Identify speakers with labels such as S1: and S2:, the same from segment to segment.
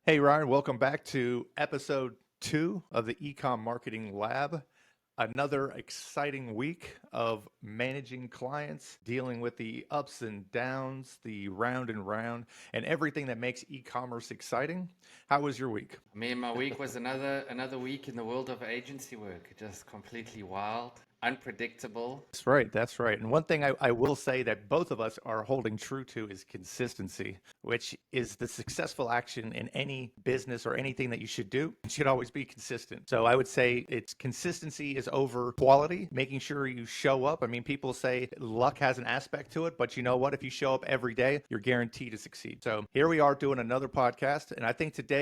S1: Hey, Ryan, welcome back to episode 2 of the Ecom Marketing Lab. Another exciting week of managing clients, dealing with the ups and downs, the round and round, and everything that makes e-commerce exciting. How was your week?
S2: My week was another week in the world of agency work. Just completely wild, unpredictable.
S1: That's right. That's right. And one thing I will say that both of us are holding true to is consistency, which is the successful action in any business or anything that you should do. It should always be consistent. So I would say it's consistency is over quality, making sure you show up. I mean, people say luck has an aspect to it, but you know what? If you show up every day, you're guaranteed to succeed. So here we are doing another podcast. And I think today,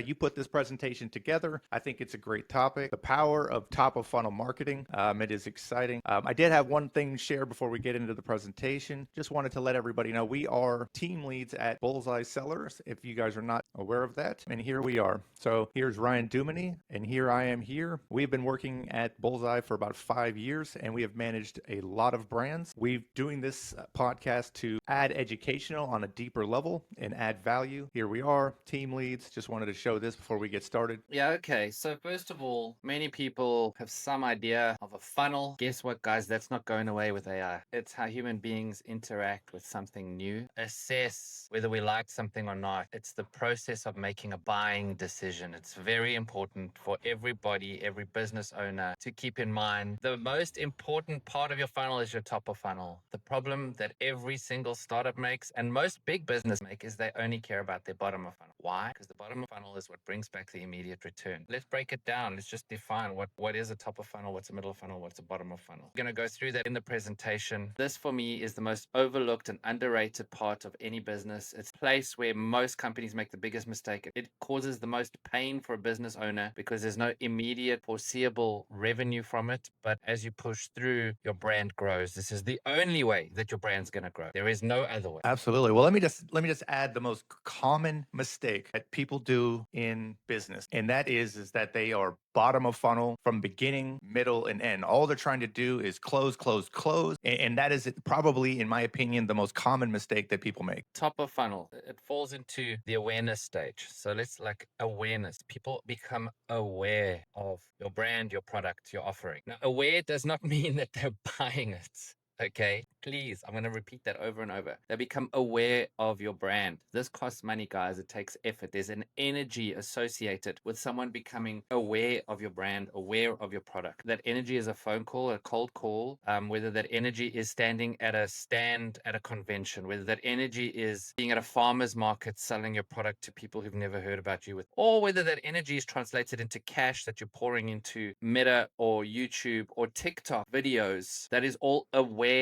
S1: you put this presentation together. I think it's a great topic. The power of top of funnel marketing. It is exciting. I did have one thing to share before we get into the presentation. Just wanted to let everybody know we are team leads at Bullseye Sellers, if you guys are not aware of that. And here we are. So here's Ryan Duminy, and here I am here. We've been working at Bullseye for about 5 years, and we have managed a lot of brands. We're doing this podcast to add educational on a deeper level and add value. Here we are, team leads. Just wanted to show this before we get started.
S2: Yeah, okay. So first of all, many people have some idea of a funnel. Guess what, guys? That's not going away with AI. It's how human beings interact with something new, assess whether we like something or not. It's the process of making a buying decision. It's very important for everybody, every business owner to keep in mind. The most important part of your funnel is your top of funnel. The problem that every single startup makes and most big business make is they only care about their bottom of funnel. Why? Because the bottom of funnel is what brings back the immediate return. Let's break it down. Let's just define what is a top of funnel, what's a middle of funnel, what's a bottom of funnel. We're going to go through that in the presentation. This for me is the most overlooked and underrated part of any business. It's a place where most companies make the biggest mistake. It causes the most pain for a business owner because there's no immediate foreseeable revenue from it. But as you push through, your brand grows. This is the only way that your brand's going to grow. There is no other way.
S1: Absolutely. Well, let me just add the most common mistake that people do in business, and that is that they are bottom of funnel from beginning, middle, and end. All they're trying to do is close, close, close, and that is probably, in my opinion, the most common mistake that people make.
S2: Top of funnel, it falls into the awareness stage. So let's like awareness. People become aware of your brand, your product, your offering. Now, aware does not mean that they're buying it. Okay, please, I'm going to repeat that over and over. They become aware of your brand. This costs money, guys. It takes effort. There's an energy associated with someone becoming aware of your brand, aware of your product. That energy is a phone call, a cold call, whether that energy is standing at a stand at a convention, whether that energy is being at a farmer's market selling your product to people who've never heard about you with, or whether that energy is translated into cash that you're pouring into Meta or YouTube or TikTok videos. That is all awareness.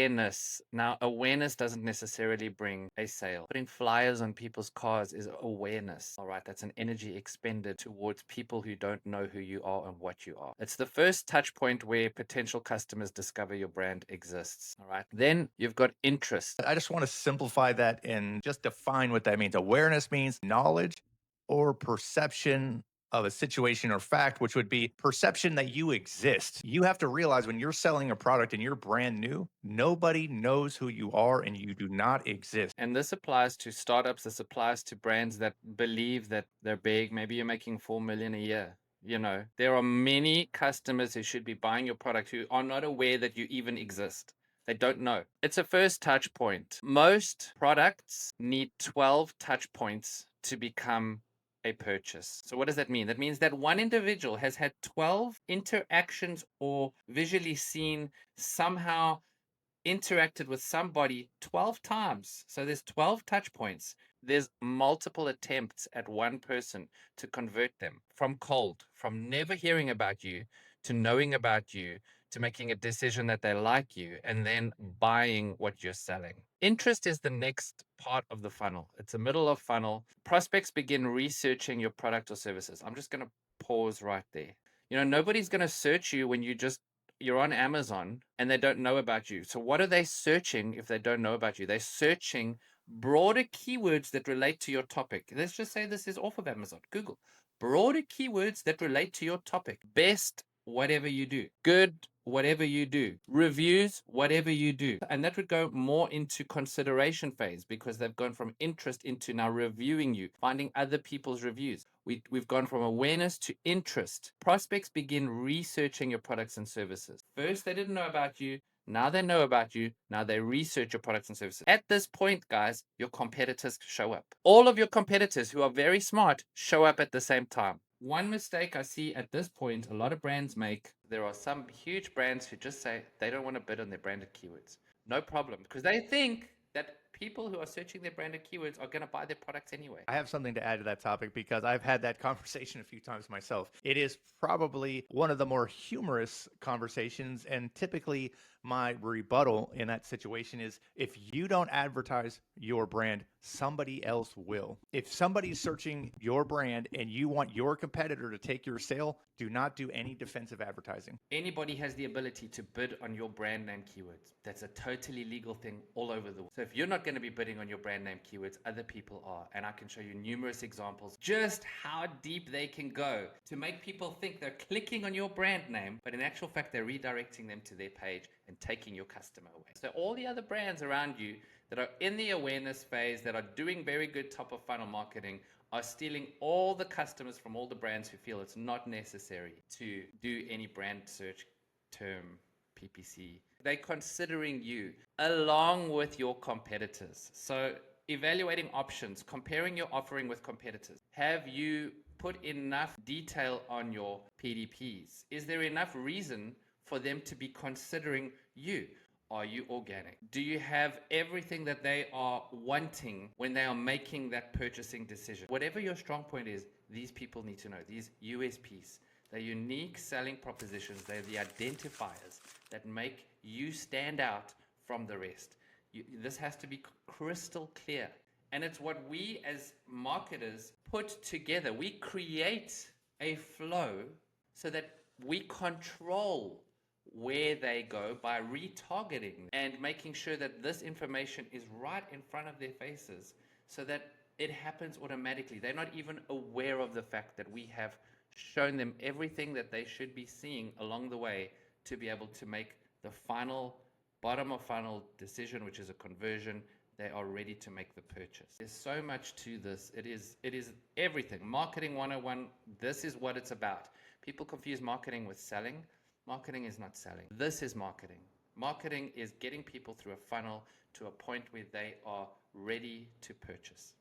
S2: Now, awareness doesn't necessarily bring a sale. Putting flyers on people's cars is awareness. All right, that's an energy expended towards people who don't know who you are and what you are. It's the first touch point where potential customers discover your brand exists. All right, then you've got interest.
S1: I just want to simplify that and just define what that means. Awareness means knowledge or perception of a situation or fact, which would be perception that you exist. You have to realize when you're selling a product and you're brand new, nobody knows who you are and you do not exist.
S2: And this applies to startups. This applies to brands that believe that they're big. Maybe you're making 4 million a year. You know, there are many customers who should be buying your product who are not aware that you even exist. They don't know. It's a first touch point. Most products need 12 touch points to become a purchase. So what does that mean? That means that one individual has had 12 interactions or visually seen somehow interacted with somebody 12 times. So there's 12 touch points. There's multiple attempts at one person to convert them from cold, from never hearing about you to knowing about you to making a decision that they like you and then buying what you're selling. Interest is the next part of the funnel. It's a middle of funnel. Prospects begin researching your product or services. I'm just going to pause right there. You know, nobody's going to search you when you're on Amazon and they don't know about you. So what are they searching if they don't know about you? They're searching broader keywords that relate to your topic. Let's just say this is off of Amazon, Google. Broader keywords that relate to your topic. Best whatever you do. Good whatever you do. Reviews, whatever you do. And that would go more into consideration phase because they've gone from interest into now reviewing you, finding other people's reviews. We've gone from awareness to interest. Prospects begin researching your products and services. First, they didn't know about you. Now they know about you. Now they research your products and services. At this point, guys, your competitors show up. All of your competitors who are very smart show up at the same time. One mistake I see at this point a lot of brands make, there are some huge brands who just say they don't want to bid on their branded keywords. No problem, because they think that people who are searching their branded keywords are going to buy their products anyway.
S1: I have something to add to that topic because I've had that conversation a few times myself. It is probably one of the more humorous conversations, and typically my rebuttal in that situation is if you don't advertise your brand, somebody else will. If somebody's searching your brand and you want your competitor to take your sale, do not do any defensive advertising.
S2: Anybody has the ability to bid on your brand name keywords. That's a totally legal thing all over the world. So if you're not going to be bidding on your brand name keywords, other people are. And I can show you numerous examples just how deep they can go to make people think they're clicking on your brand name, but in actual fact, they're redirecting them to their page and taking your customer away. So all the other brands around you that are in the awareness phase, that are doing very good top of funnel marketing, are stealing all the customers from all the brands who feel it's not necessary to do any brand search term PPC. They're considering you along with your competitors. So evaluating options, comparing your offering with competitors. Have you put enough detail on your PDPs? Is there enough reason for them to be considering you? Are you organic? Do you have everything that they are wanting when they are making that purchasing decision? Whatever your strong point is, these people need to know. These USPs, they're unique selling propositions. They're the identifiers that make you stand out from the rest. This has to be crystal clear. And it's what we as marketers put together. We create a flow so that we control where they go by retargeting and making sure that this information is right in front of their faces so that it happens automatically. They're not even aware of the fact that we have shown them everything that they should be seeing along the way to be able to make the final bottom of funnel decision, which is a conversion. They are ready to make the purchase. There's so much to this. It is everything. Marketing 101, this is what it's about. People confuse marketing with selling. Marketing is not selling. This is marketing. Marketing is getting people through a funnel to a point where they are ready to purchase.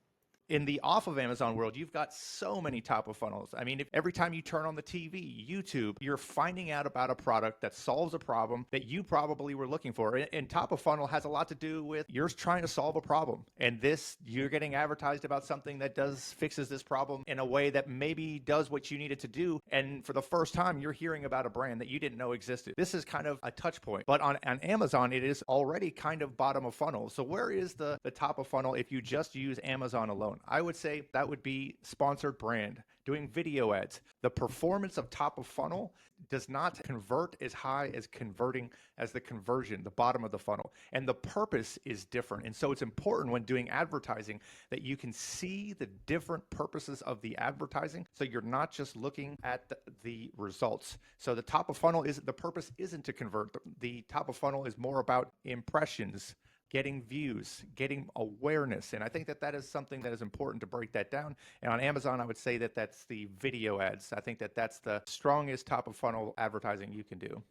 S1: In the off of Amazon world, you've got so many top of funnels. I mean, if every time you turn on the TV, YouTube, you're finding out about a product that solves a problem that you probably were looking for. And top of funnel has a lot to do with you're trying to solve a problem. And this, you're getting advertised about something that fixes this problem in a way that maybe does what you need it to do. And for the first time, you're hearing about a brand that you didn't know existed. This is kind of a touch point. But on Amazon, it is already kind of bottom of funnel. So where is the top of funnel if you just use Amazon alone? I would say that would be sponsored brand, doing video ads. The performance of top of funnel does not convert as high as converting as the conversion, the bottom of the funnel. And the purpose is different. And so it's important when doing advertising that you can see the different purposes of the advertising. So you're not just looking at the results. So the top of funnel the purpose isn't to convert. The top of funnel is more about impressions, getting views, getting awareness. And I think that is something that is important to break that down. And on Amazon, I would say that that's the video ads. I think that that's the strongest top of funnel advertising you can do.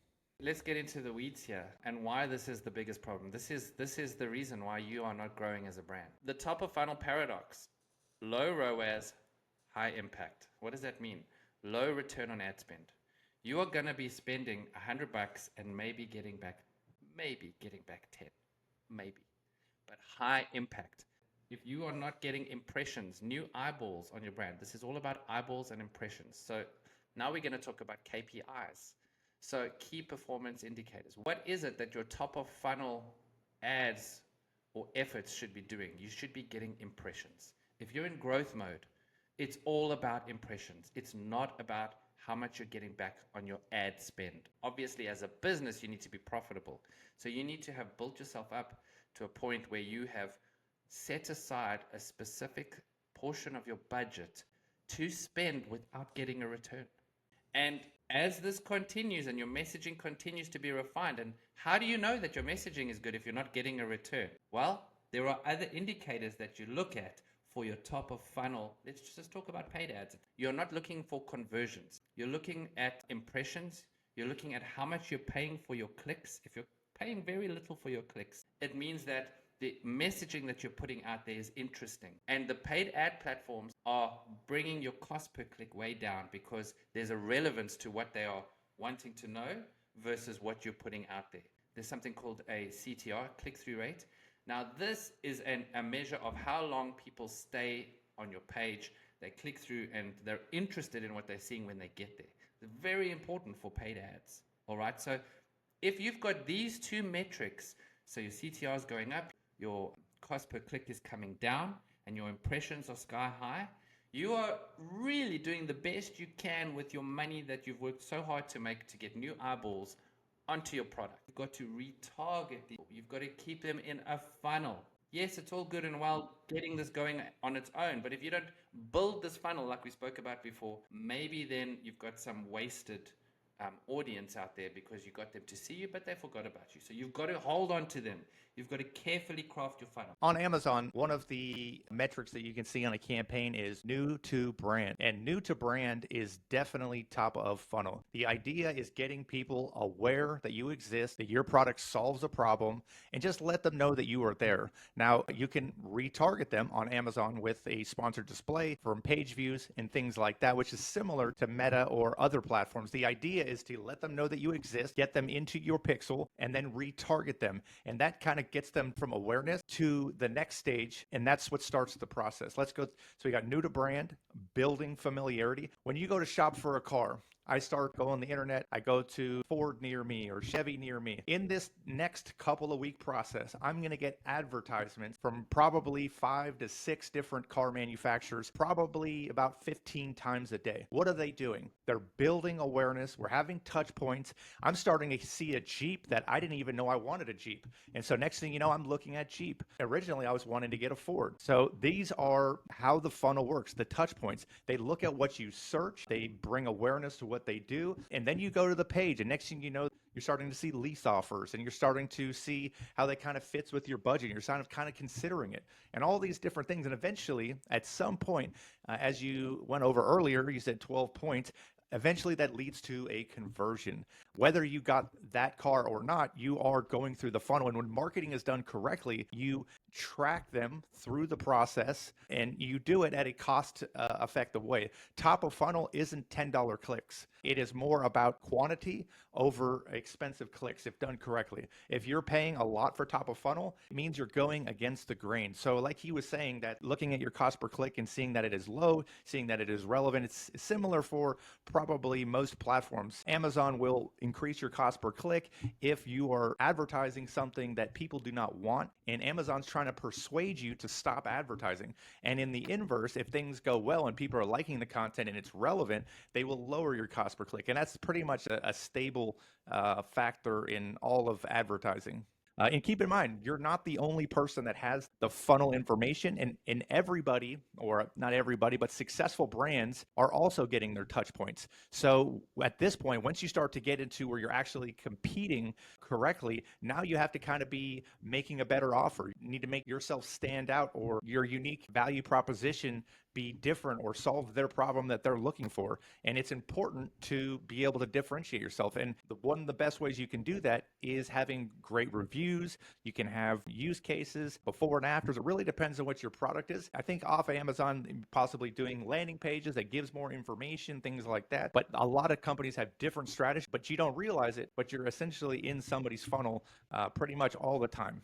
S2: Let's get into the weeds here and why this is the biggest problem. This is the reason why you are not growing as a brand. The top of funnel paradox: low ROAS, high impact. What does that mean? Low return on ad spend. You are going to be spending $100 and maybe getting back 10. Maybe, but high impact. If you are not getting impressions, new eyeballs on your brand, this is all about eyeballs and impressions. So now we're going to talk about KPIs. So key performance indicators. What is it that your top of funnel ads or efforts should be doing? You should be getting impressions. If you're in growth mode, it's all about impressions. It's not about how much you're getting back on your ad spend. Obviously, as a business, you need to be profitable. So you need to have built yourself up to a point where you have set aside a specific portion of your budget to spend without getting a return. And as this continues and your messaging continues to be refined, and how do you know that your messaging is good if you're not getting a return? Well, there are other indicators that you look at for your top of funnel. Let's just talk about paid ads. You're not looking for conversions. You're looking at impressions. You're looking at how much you're paying for your clicks. If you're paying very little for your clicks, it means that the messaging that you're putting out there is interesting. And the paid ad platforms are bringing your cost per click way down because there's a relevance to what they are wanting to know versus what you're putting out there. There's something called a CTR, click-through rate. Now, this is a measure of how long people stay on your page, they click through, and they're interested in what they're seeing when they get there. It's very important for paid ads. All right, so if you've got these two metrics, so your CTR is going up, your cost per click is coming down, and your impressions are sky high, you are really doing the best you can with your money that you've worked so hard to make to get new eyeballs onto your product. You've got to retarget these. You've got to keep them in a funnel. Yes, it's all good and well getting this going on its own, but if you don't build this funnel like we spoke about before, maybe then you've got some wasted audience out there because you got them to see you, but they forgot about you. So you've got to hold on to them. You've got to carefully craft your funnel.
S1: On Amazon, one of the metrics that you can see on a campaign is new to brand. And new to brand is definitely top of funnel. The idea is getting people aware that you exist, that your product solves a problem, and just let them know that you are there. Now, you can retarget them on Amazon with a sponsored display from page views and things like that, which is similar to Meta or other platforms. The idea is to let them know that you exist, get them into your pixel, and then retarget them. And that kind of gets them from awareness to the next stage, and that's what starts the process. Let's go. So we got new to brand, building familiarity. When you go to shop for a car, I start going on the internet. I go to Ford near me or Chevy near me. In this next couple of week process, I'm going to get advertisements from probably 5 to 6 different car manufacturers, probably about 15 times a day. What are they doing? They're building awareness. We're having touch points. I'm starting to see a Jeep that I didn't even know I wanted a Jeep. And so next thing you know, I'm looking at Jeep. Originally, I was wanting to get a Ford. So these are how the funnel works, the touch points. They look at what you search. They bring awareness to what they do. And then you go to the page, and next thing you know, you're starting to see lease offers, and you're starting to see how that kind of fits with your budget. You're kind of considering it, and all these different things. And eventually, at some point, as you went over earlier, you said 12 points. Eventually, that leads to a conversion. Whether you got that car or not, you are going through the funnel. And when marketing is done correctly, you track them through the process, and you do it at a cost effective way. Top of funnel isn't $10 clicks. It is more about quantity over expensive clicks if done correctly. If you're paying a lot for top of funnel, it means you're going against the grain. So like he was saying, that looking at your cost per click and seeing that it is low, seeing that it is relevant, it's similar for probably most platforms. Amazon will increase your cost per click if you are advertising something that people do not want, and Amazon's trying to persuade you to stop advertising. And in the inverse, if things go well and people are liking the content and it's relevant, they will lower your cost per click. And that's pretty much a stable factor in all of advertising. And keep in mind, you're not the only person that has the funnel information, and everybody, or not everybody, but successful brands are also getting their touch points. So at this point, once you start to get into where you're actually competing correctly, now you have to kind of be making a better offer. You need to make yourself stand out, or your unique value proposition be different, or solve their problem that they're looking for. And it's important to be able to differentiate yourself. And one of the best ways you can do that is having great reviews. You can have use cases, before and afters. It really depends on what your product is. I think off Amazon, possibly doing landing pages that gives more information, things like that. But a lot of companies have different strategies, but you don't realize it, but you're essentially in somebody's funnel pretty much all the time.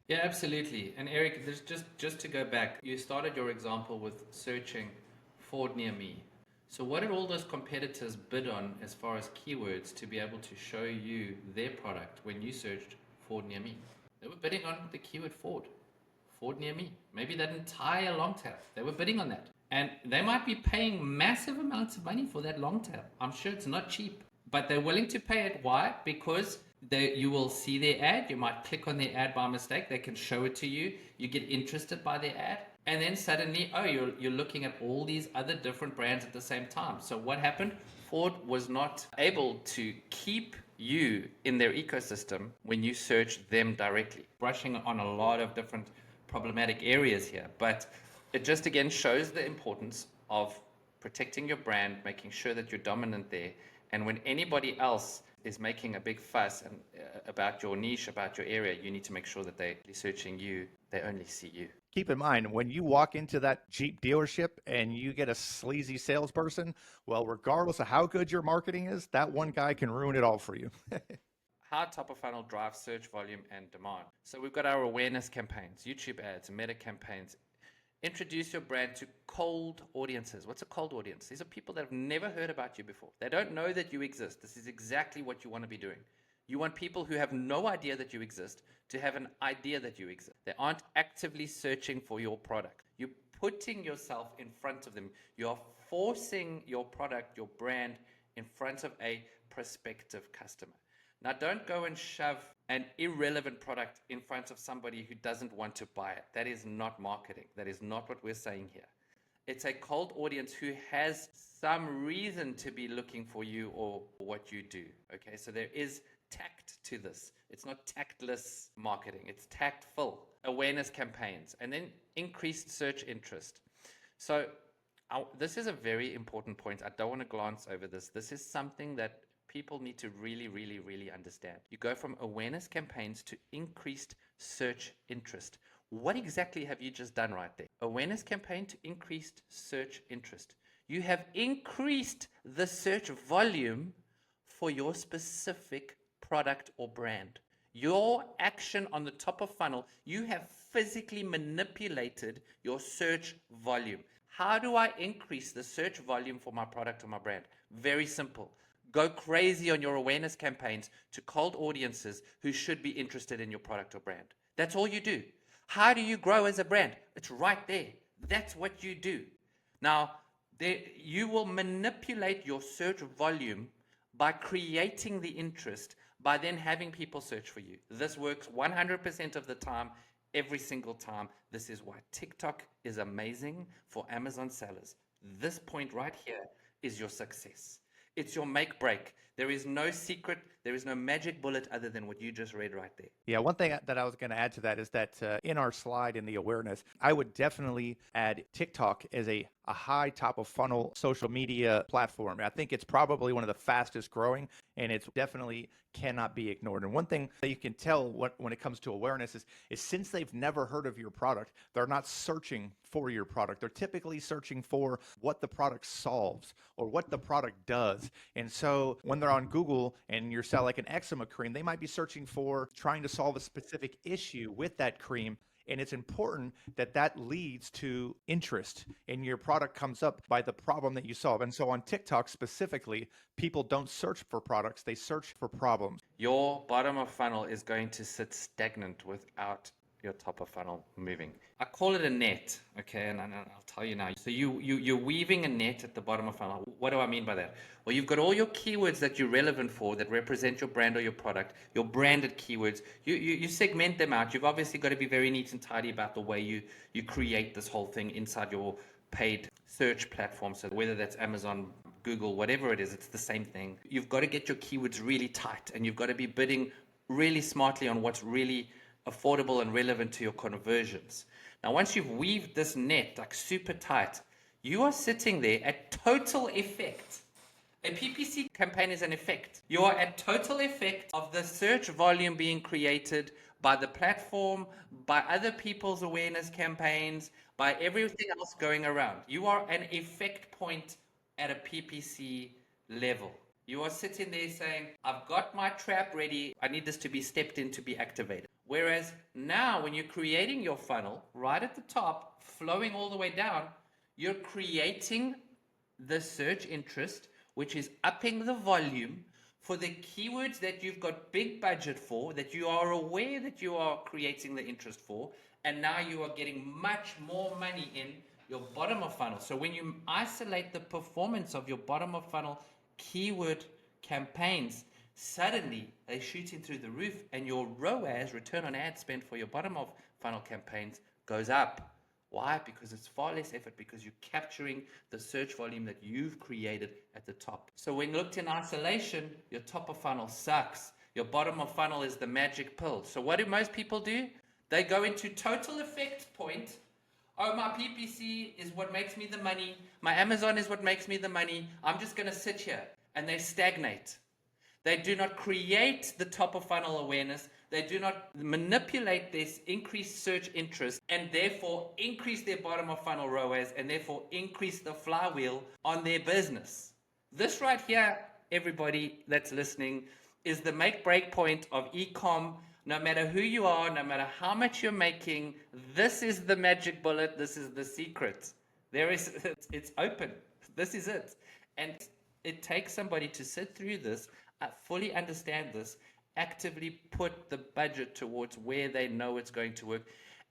S2: Yeah, absolutely. And Eric, there's just to go back, you started your example with searching Ford near me. So what did all those competitors bid on as far as keywords to be able to show you their product when you searched Ford near me? They were bidding on the keyword Ford near me. Maybe that entire long tail. They were bidding on that. And they might be paying massive amounts of money for that long tail. I'm sure it's not cheap, but they're willing to pay it. Why? Because you will see their ad. You might click on their ad by mistake. They can show it to you. You get interested by their ad. And then suddenly, you're looking at all these other different brands at the same time. So what happened? Ford was not able to keep you in their ecosystem when you search them directly. Brushing on a lot of different problematic areas here, but it just again shows the importance of protecting your brand, making sure that you're dominant there. And when anybody else is making a big fuss and about your niche, about your area, you need to make sure that they're searching you, they only see you.
S1: Keep in mind, when you walk into that Jeep dealership and you get a sleazy salesperson, well, regardless of how good your marketing is, that one guy can ruin it all for you.
S2: How top of funnel drives search volume and demand. So we've got our awareness campaigns, YouTube ads, meta campaigns. Introduce your brand to cold audiences. What's a cold audience? These are people that have never heard about you before. They don't know that you exist. This is exactly what you want to be doing. You want people who have no idea that you exist to have an idea that you exist. They aren't actively searching for your product. You're putting yourself in front of them. You're forcing your product, your brand, in front of a prospective customer. Now, don't go and shove an irrelevant product in front of somebody who doesn't want to buy it. That is not marketing. That is not what we're saying here. It's a cold audience who has some reason to be looking for you or what you do. Okay, so there is tact to this. It's not tactless marketing. It's tactful awareness campaigns and then increased search interest. So this is a very important point. I don't want to glance over this. This is something that people need to really, really, really understand. You go from awareness campaigns to increased search interest. What exactly have you just done right there? Awareness campaign to increased search interest. You have increased the search volume for your specific product or brand. Your action on the top of funnel, you have physically manipulated your search volume. How do I increase the search volume for my product or my brand? Very simple. Go crazy on your awareness campaigns to cold audiences who should be interested in your product or brand. That's all you do. How do you grow as a brand? It's right there. That's what you do. Now, you will manipulate your search volume by creating the interest, by then having people search for you. This works 100% of the time, every single time. This is why TikTok is amazing for Amazon sellers. This point right here is your success. It's your make break. There is no secret. There is no magic bullet other than what you just read right there.
S1: Yeah, one thing that I was going to add to that is that in our slide in the awareness, I would definitely add TikTok as a high top of funnel social media platform. I think it's probably one of the fastest growing, and it's definitely cannot be ignored. And one thing that you can tell when it comes to awareness is since they've never heard of your product, they're not searching for your product. They're typically searching for what the product solves or what the product does. And so when they're on Google and you're selling like an eczema cream, they might be searching for trying to solve a specific issue with that cream. And it's important that that leads to interest and your product comes up by the problem that you solve. And so on TikTok specifically, people don't search for products, they search for problems.
S2: Your bottom of funnel is going to sit stagnant without your top of funnel moving. I call it a net, okay, and I'll tell you now. So you're weaving a net at the bottom of funnel. What do I mean by that? Well, you've got all your keywords that you're relevant for, that represent your brand or your product, your branded keywords. You segment them out. You've obviously got to be very neat and tidy about the way you create this whole thing inside your paid search platform. So whether that's Amazon, Google, whatever it is, it's the same thing. You've got to get your keywords really tight, and you've got to be bidding really smartly on what's really affordable and relevant to your conversions. Now, once you've weaved this net like super tight, you are sitting there at total effect. A PPC campaign is an effect. You are at total effect of the search volume being created by the platform, by other people's awareness campaigns, by everything else going around. You are an effect point at a PPC level. You are sitting there saying, I've got my trap ready. I need this to be stepped in to be activated. Whereas now when you're creating your funnel, right at the top, flowing all the way down, you're creating the search interest, which is upping the volume for the keywords that you've got big budget for, that you are aware that you are creating the interest for, and now you are getting much more money in your bottom of funnel. So when you isolate the performance of your bottom of funnel keyword campaigns, suddenly they're shooting through the roof, and your ROAS, return on ad spend, for your bottom of funnel campaigns goes up Why? Because it's far less effort, because you're capturing the search volume that you've created at the top. So when looked in isolation, your top of funnel sucks. Your bottom of funnel is the magic pill. So what do most people do? They go into total effect point. Oh, my PPC is what makes me the money. My Amazon is what makes me the money. I'm just going to sit here. And they stagnate. They do not create the top of funnel awareness. They do not manipulate this increased search interest and therefore increase their bottom of funnel ROAS and therefore increase the flywheel on their business. This right here, everybody that's listening, is the make break point of e-com. No matter who you are, no matter how much you're making, this is the magic bullet. This is the secret. It's open. This is it. And it takes somebody to sit through this, fully understand this, actively put the budget towards where they know it's going to work.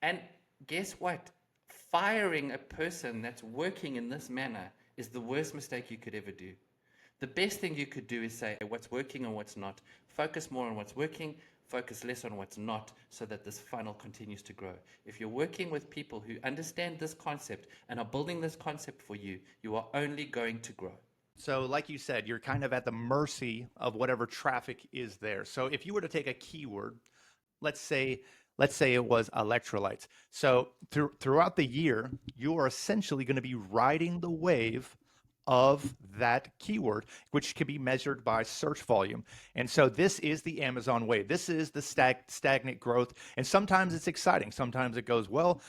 S2: And guess what? Firing a person that's working in this manner is the worst mistake you could ever do. The best thing you could do is say what's working and what's not. Focus more on what's working, focus less on what's not, so that this funnel continues to grow. If you're working with people who understand this concept and are building this concept for you, you are only going to grow.
S1: So like you said, you're kind of at the mercy of whatever traffic is there. So if you were to take a keyword, let's say it was electrolytes. So throughout the year, you are essentially going to be riding the wave of that keyword, which can be measured by search volume. And so this is the Amazon way. This is the stagnant growth. And sometimes it's exciting. Sometimes it goes well,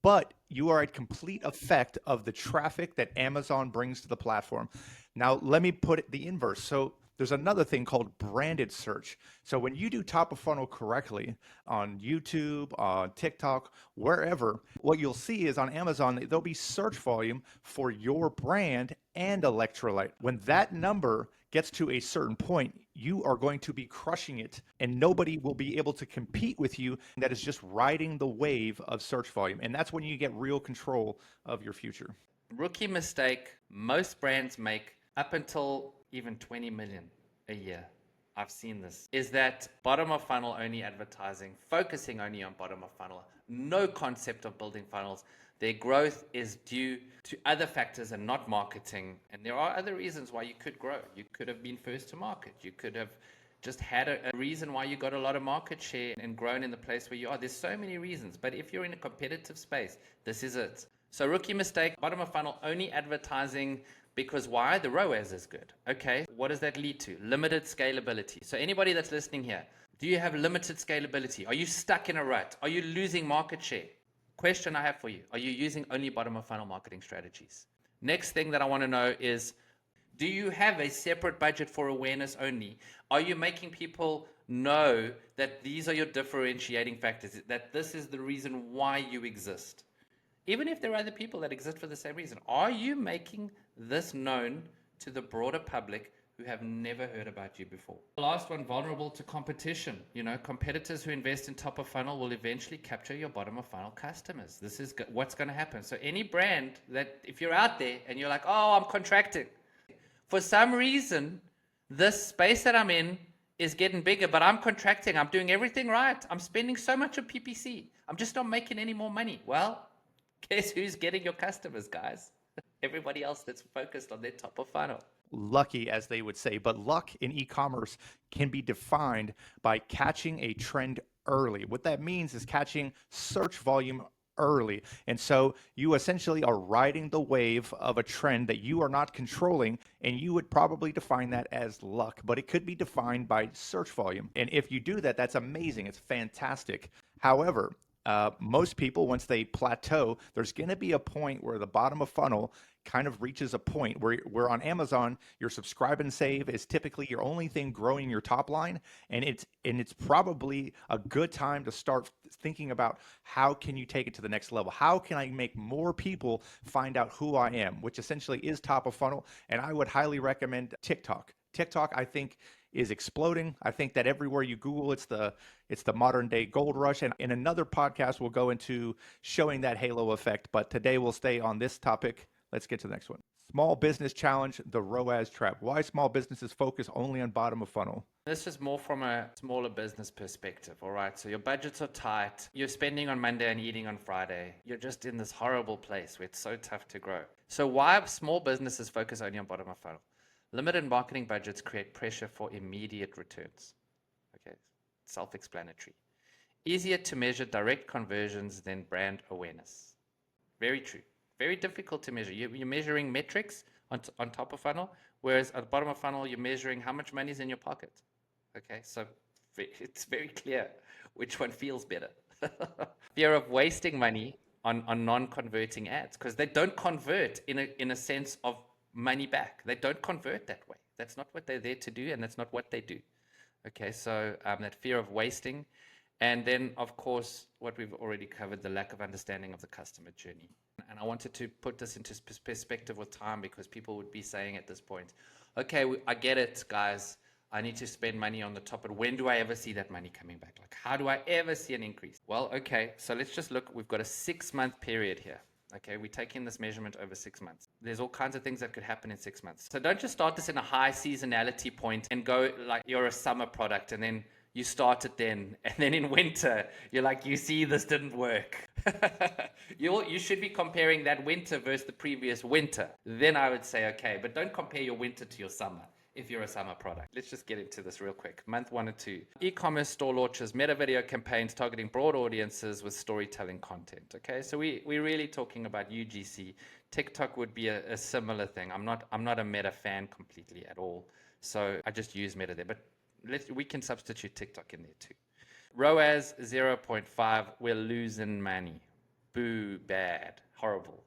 S1: but you are at complete effect of the traffic that Amazon brings to the platform. Now, let me put it the inverse. So there's another thing called branded search. So when you do top of funnel correctly on YouTube, on TikTok, wherever, what you'll see is on Amazon, there'll be search volume for your brand and electrolyte. When that number gets to a certain point, you are going to be crushing it and nobody will be able to compete with you. That is just riding the wave of search volume. And that's when you get real control of your future.
S2: Rookie mistake most brands make up until even 20 million a year. I've seen this, is that bottom of funnel only advertising, focusing only on bottom of funnel, no concept of building funnels. Their growth is due to other factors and not marketing. And there are other reasons why you could grow. You could have been first to market. You could have just had a reason why you got a lot of market share and grown in the place where you are. There's so many reasons, but if you're in a competitive space, this is it. So rookie mistake, bottom of funnel only advertising. Because why? The ROAS is good. Okay, what does that lead to? Limited scalability. So anybody that's listening here, do you have limited scalability? Are you stuck in a rut? Are you losing market share? Question I have for you. Are you using only bottom of funnel marketing strategies? Next thing that I want to know is, do you have a separate budget for awareness only? Are you making people know that these are your differentiating factors, that this is the reason why you exist? Even if there are other people that exist for the same reason, are you making this known to the broader public who have never heard about you before? The last one, vulnerable to competition. You know, competitors who invest in top of funnel will eventually capture your bottom of funnel customers. This is what's going to happen. So any brand that, if you're out there and you're like, oh, I'm contracting, for some reason, this space that I'm in is getting bigger, but I'm contracting. I'm doing everything right. I'm spending so much on PPC. I'm just not making any more money. Well, guess who's getting your customers, guys? Everybody else that's focused on their top of funnel.
S1: Lucky, as they would say, but luck in e-commerce can be defined by catching a trend early. What that means is catching search volume early. And so you essentially are riding the wave of a trend that you are not controlling, and you would probably define that as luck, but it could be defined by search volume. And if you do that, that's amazing. It's fantastic. However, most people, once they plateau, there's going to be a point where the bottom of funnel kind of reaches a point where on Amazon, your subscribe and save is typically your only thing growing your top line. And it's probably a good time to start thinking about how can you take it to the next level? How can I make more people find out who I am, which essentially is top of funnel. And I would highly recommend TikTok. TikTok, I think, is exploding. I think that everywhere you Google, it's the modern day gold rush. And in another podcast, we'll go into showing that halo effect. But today we'll stay on this topic. Let's get to the next one. Small business challenge, the ROAS trap. Why small businesses focus only on bottom of funnel?
S2: This is more from a smaller business perspective, all right? So your budgets are tight, you're spending on Monday and eating on Friday. You're just in this horrible place where it's so tough to grow. So why small businesses focus only on bottom of funnel? Limited marketing budgets create pressure for immediate returns. Okay, self-explanatory. Easier to measure direct conversions than brand awareness. Very true. Very difficult to measure. You're measuring metrics on top of funnel, whereas at the bottom of funnel, you're measuring how much money is in your pocket. Okay, so it's very clear which one feels better. Fear of wasting money on non-converting ads, because they don't convert in a sense of money back. They don't convert that way. That's not what they're there to do, and that's not what they do. Okay, so that fear of wasting. And then, of course, what we've already covered, the lack of understanding of the customer journey. And I wanted to put this into perspective with time, because people would be saying at this point, okay, I get it, guys. I need to spend money on the top, but when do I ever see that money coming back? Like, how do I ever see an increase? Well, okay, so let's just look. We've got a 6-month period here. Okay, we're taking this measurement over 6 months. There's all kinds of things that could happen in 6 months. So don't just start this in a high seasonality point and go like you're a summer product, and then you start it then, and then in winter, you're like, you see, this didn't work. You should be comparing that winter versus the previous winter. Then I would say, okay, but don't compare your winter to your summer if you're a summer product. Let's just get into this real quick. Month 1 and 2. E-commerce store launches, meta video campaigns targeting broad audiences with storytelling content. Okay, so we're really talking about UGC. TikTok would be a similar thing. I'm not a meta fan completely at all. So I just use meta there. But we can substitute TikTok in there too. ROAS 0.5, we're losing money. Boo, bad, horrible.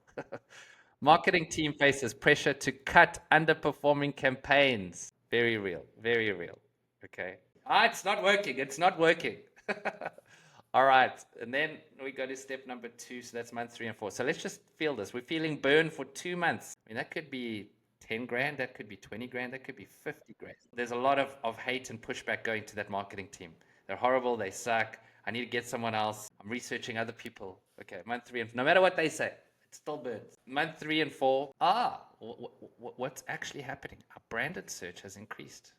S2: Marketing team faces pressure to cut underperforming campaigns. Very real, very real. Okay. It's not working. It's not working. All right. And then we go to step number 2. So that's month 3 and 4. So let's just feel this. We're feeling burned for 2 months. I mean, that could be 10 grand, that could be 20 grand, that could be 50 grand. There's a lot of hate and pushback going to that marketing team. They're horrible, they suck. I need to get someone else. I'm researching other people. Okay, month 3 and no matter what they say, it still burns. Month 3 and 4, what's actually happening? Our branded search has increased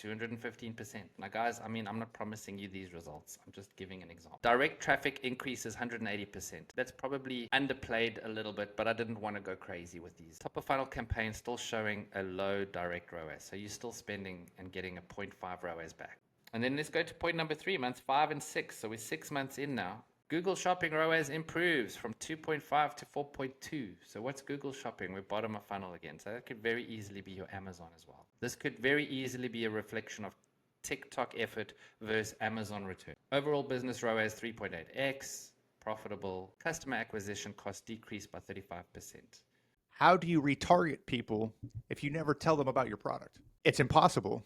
S2: 215%. Now guys, I mean, I'm not promising you these results. I'm just giving an example. Direct traffic increases 180%. That's probably underplayed a little bit, but I didn't want to go crazy with these. Top of funnel campaign still showing a low direct ROAS. So you're still spending and getting a 0.5 ROAS back. And then let's go to point number 3, months 5 and 6. So we're 6 months in now. Google Shopping ROAS improves from 2.5 to 4.2. So what's Google Shopping? We're bottom of funnel again. So that could very easily be your Amazon as well. This could very easily be a reflection of TikTok effort versus Amazon return. Overall business ROAS 3.8x, profitable. Customer acquisition cost decreased by 35%.
S1: How do you retarget people if you never tell them about your product? It's impossible.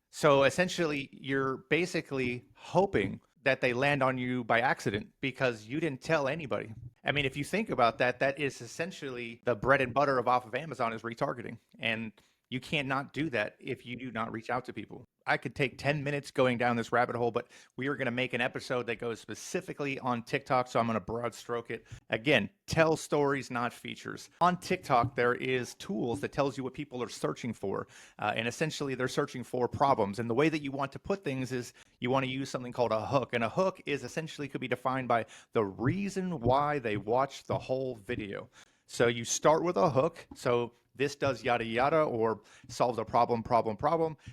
S1: So essentially, you're basically hoping that they land on you by accident because you didn't tell anybody. I mean, if you think about that, that is essentially the bread and butter of off of Amazon is retargeting. And you cannot do that if you do not reach out to people. I could take 10 minutes going down this rabbit hole, but we are going to make an episode that goes specifically on TikTok. So I'm going to broad stroke it. Again, tell stories, not features. On TikTok, there is tools that tells you what people are searching for. And essentially they're searching for problems. And the way that you want to put things is you want to use something called a hook. And a hook is essentially could be defined by the reason why they watched the whole video. So you start with a hook. So this does yada yada, or solves a problem,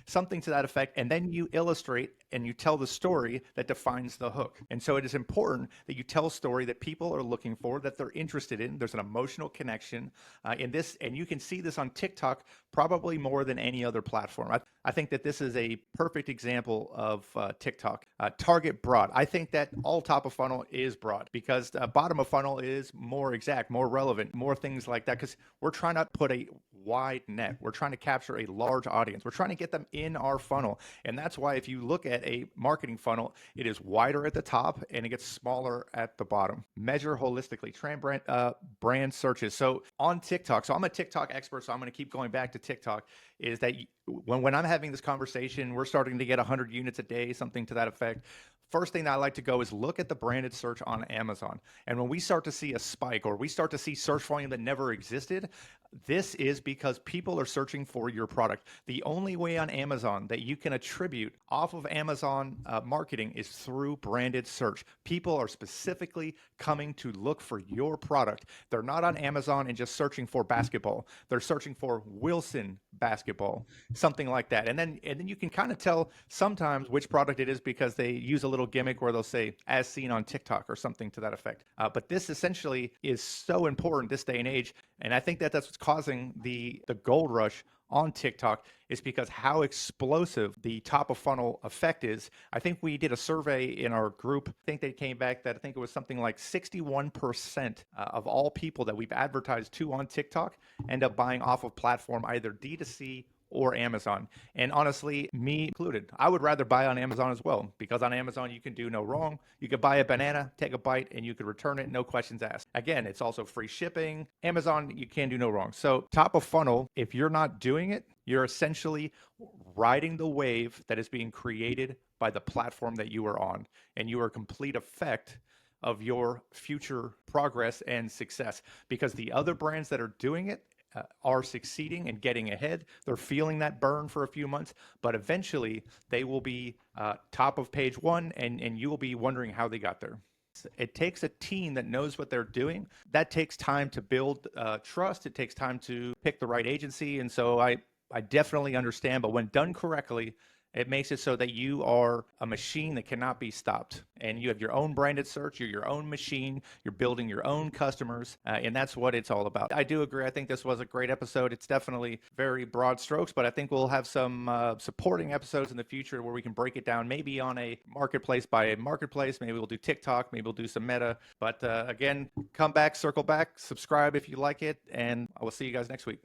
S1: something to that effect. And then you illustrate and you tell the story that defines the hook. And so it is important that you tell a story that people are looking for, that they're interested in. There's an emotional connection in this. And you can see this on TikTok probably more than any other platform. I think that this is a perfect example of TikTok. Target broad. I think that all top of funnel is broad because bottom of funnel is more exact, more relevant, more things like that, because we're trying to put a wide net. We're trying to capture a large audience. We're trying to get them in our funnel. And that's why if you look at a marketing funnel, it is wider at the top and it gets smaller at the bottom. Measure holistically. Brand searches. So on TikTok, so I'm a TikTok expert, so I'm going to keep going back to TikTok, is that when I'm having this conversation, we're starting to get 100 units a day, something to that effect. First thing that I like to go is look at the branded search on Amazon. And when we start to see a spike or we start to see search volume that never existed, This is because people are searching for your product. The only way on Amazon that you can attribute off of Amazon marketing is through branded search. People are specifically coming to look for your product. They're not on Amazon and just searching for basketball. They're searching for Wilson basketball, something like that. And then you can kind of tell sometimes which product it is because they use a little gimmick where they'll say as seen on TikTok or something to that effect. But this essentially is so important this day and age. And I think that that's what's causing the gold rush on TikTok, is because how explosive the top of funnel effect is. I think we did a survey in our group. I think they came back that I think it was something like 61% of all people that we've advertised to on TikTok end up buying off of platform, either D2C or Amazon. And honestly, me included, I would rather buy on Amazon as well, because on Amazon you can do no wrong. You could buy a banana, take a bite, and you could return it, no questions asked. Again, it's also free shipping. Amazon, you can do no wrong. So top of funnel, if you're not doing it, you're essentially riding the wave that is being created by the platform that you are on, and you are a complete effect of your future progress and success, because the other brands that are doing it are succeeding and getting ahead. They're feeling that burn for a few months, but eventually they will be top of page one, and you will be wondering how they got there. It takes a team that knows what they're doing. That takes time to build trust. It takes time to pick the right agency. And so I definitely understand, but when done correctly, it makes it so that you are a machine that cannot be stopped, and you have your own branded search. You're your own machine. You're building your own customers, and that's what it's all about. I do agree. I think this was a great episode. It's definitely very broad strokes, but I think we'll have some supporting episodes in the future where we can break it down, maybe on a marketplace by a marketplace. Maybe we'll do TikTok. Maybe we'll do some Meta. But again, come back, circle back, subscribe if you like it, and I will see you guys next week.